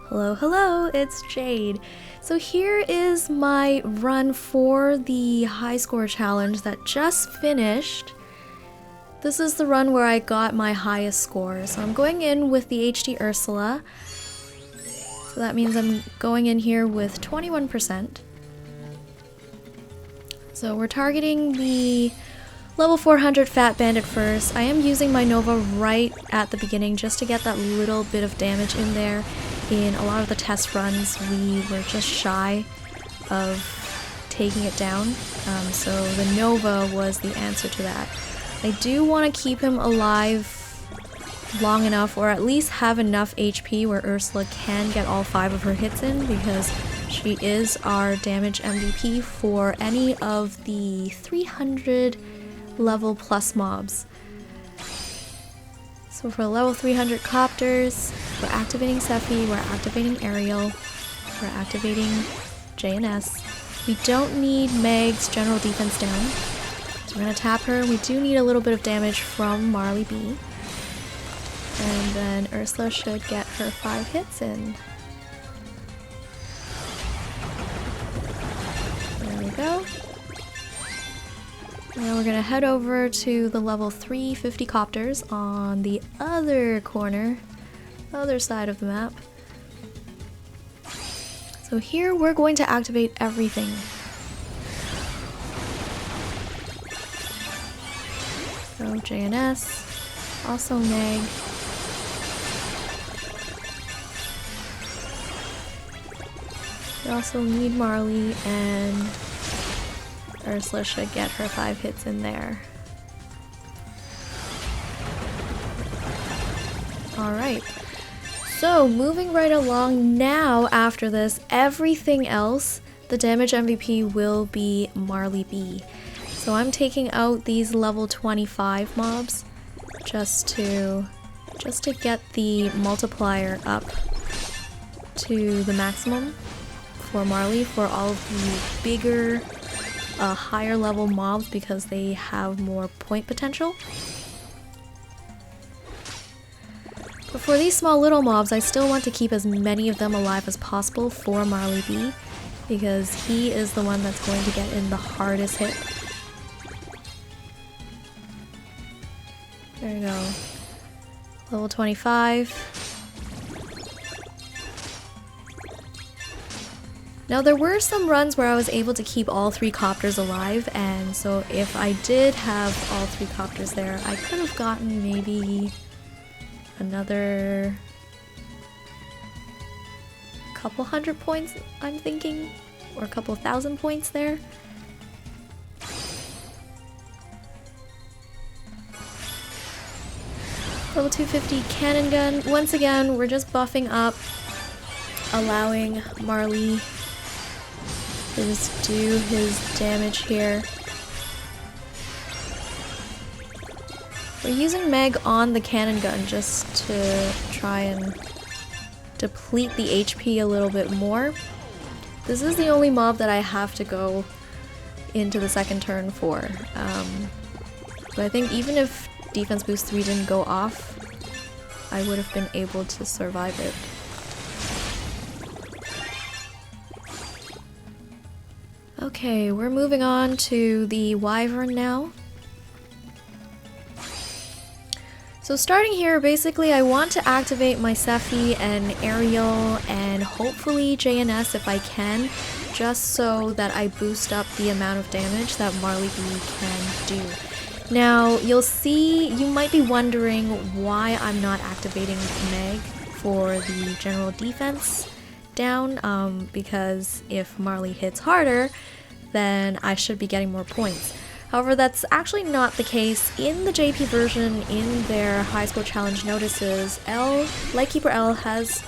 Hello, hello, it's Jade. So here is my run for the high score challenge that just finished. This is the run where I got my highest score. So I'm going in with the HD Ursula. So that means I'm going in here with 21%. So we're targeting the level 400 Fat Bandit first. I am using my Nova right at the beginning just to get that little bit of damage in there. In a lot of the test runs, we were just shy of taking it down, so the Nova was the answer to that. I do want to keep him alive long enough, or at least have enough HP where Ursula can get all 5 of her hits in, because she is our damage MVP for any of the 300 level plus mobs. So for level 300 copters, we're activating Sephi, we're activating Ariel, we're activating JNS. We don't need Meg's general defense down, so we're going to tap her. We do need a little bit of damage from Marley B. And then Ursula should get her 5 hits in. There we go. Now we're going to head over to the level 350 copters on the other corner, other side of the map. So here we're going to activate everything. So JNS, also Meg. We also need Marley, and Ursula should get her 5 hits in there. Alright, so moving right along now after this, everything else, the damage MVP will be Marley B. So I'm taking out these level 25 mobs just to get the multiplier up to the maximum for Marley for all of the bigger higher level mobs, because they have more point potential. But for these small little mobs, I still want to keep as many of them alive as possible for Marley B, because he is the one that's going to get in the hardest hit. There we go. Level 25. Now there were some runs where I was able to keep all 3 copters alive, and so if I did have all 3 copters there, I could have gotten maybe another couple hundred points, I'm thinking, or a couple thousand points there. Level 250 cannon gun. Once again, we're just buffing up, allowing Marley to just do his damage here. We're using Meg on the cannon gun just to try and deplete the HP a little bit more. This is the only mob that I have to go into the second turn for. But I think even if Defense Boost 3 didn't go off, I would have been able to survive it. Okay, we're moving on to the Wyvern now. So starting here, basically I want to activate my Sephi and Ariel and hopefully JNS if I can, just so that I boost up the amount of damage that Marley B can do. Now, you'll see, you might be wondering why I'm not activating Meg for the general defense down, because if Marley hits harder, then I should be getting more points. However, that's actually not the case. In the JP version, in their high score challenge notices, Lightkeeper L has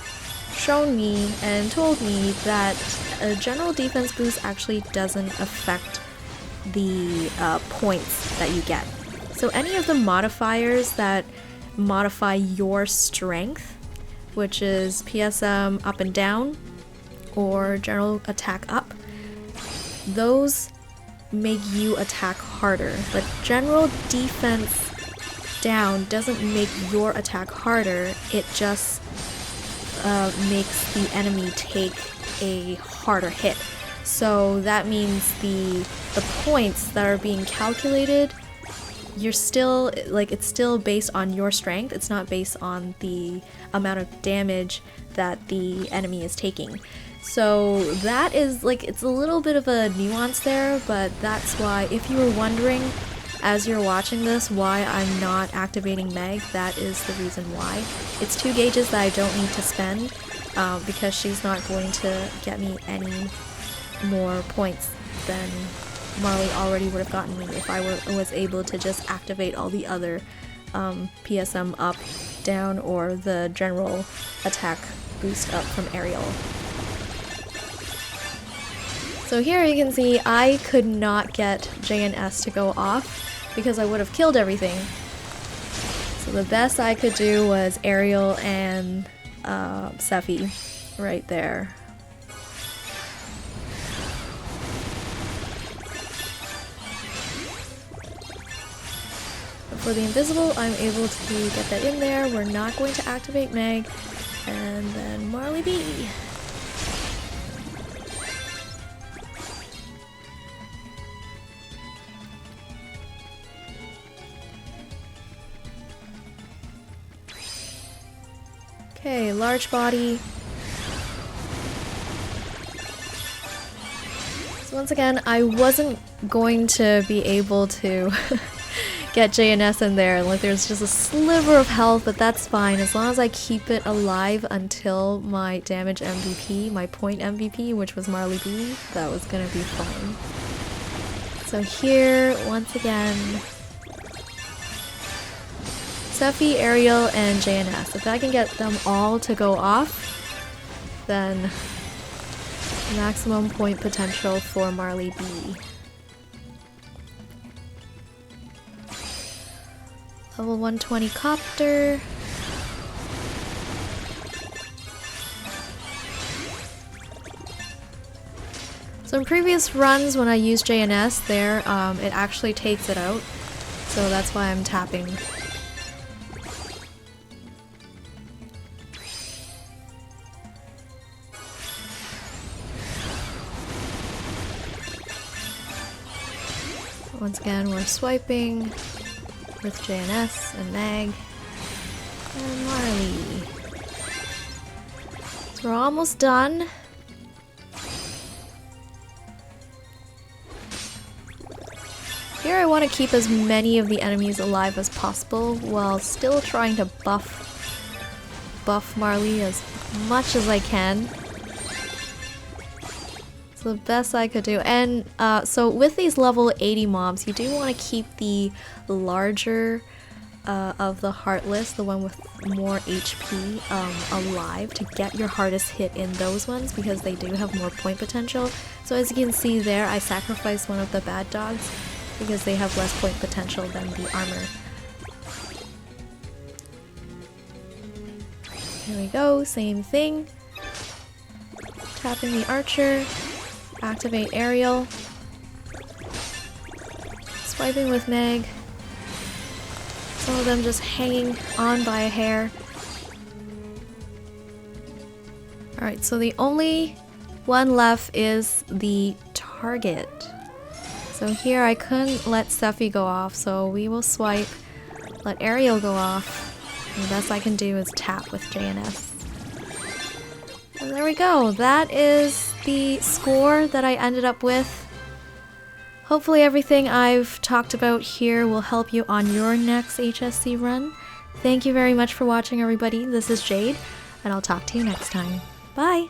shown me and told me that a general defense boost actually doesn't affect the points that you get. So any of the modifiers that modify your strength, which is PSM up and down or general attack up, those make you attack harder, but general defense down doesn't make your attack harder, it just makes the enemy take a harder hit. So that means the points that are being calculated, you're still, like, it's still based on your strength. It's not based on the amount of damage that the enemy is taking. So that is, like, it's a little bit of a nuance there, but that's why, if you were wondering as you're watching this why I'm not activating Meg, that is the reason why. It's 2 gauges that I don't need to spend because she's not going to get me any more points than Marley already would have gotten me if I was able to just activate all the other PSM up, down, or the general attack boost up from Aerial. So here you can see I could not get J and S to go off because I would have killed everything. So the best I could do was Aerial and Sephi right there. For the invisible, I'm able to get that in there. We're not going to activate Meg. And then Marley B. Okay, large body. So once again, I wasn't going to be able to get JNS in there, like there's just a sliver of health, but that's fine as long as I keep it alive until my damage MVP, my point MVP, which was Marley B. That was gonna be fine. So here, once again, Sephi, Aerial, and JNS. If I can get them all to go off, then maximum point potential for Marley B. Level 120 Copter. So in previous runs when I used JNS there, it actually takes it out. So that's why I'm tapping. Once again, we're swiping with JNS and Meg and Marley. So we're almost done. Here I want to keep as many of the enemies alive as possible while still trying to buff Marley as much as I can. It's the best I could do. And so with these level 80 mobs, you do want to keep the larger of the Heartless, the one with more HP, alive to get your hardest hit in those ones because they do have more point potential. So as you can see there, I sacrificed one of the bad dogs because they have less point potential than the armor. Here we go, same thing. Tapping the archer. Activate Aerial. Swiping with Meg. Some of them just hanging on by a hair. Alright, so the only one left is the target. So here I couldn't let Sephi go off, so we will swipe, let Aerial go off, and the best I can do is tap with JNS. And there we go, that is the score that I ended up with. Hopefully everything I've talked about here will help you on your next HSC run. Thank you very much for watching, everybody. This is Jade, and I'll talk to you next time. Bye!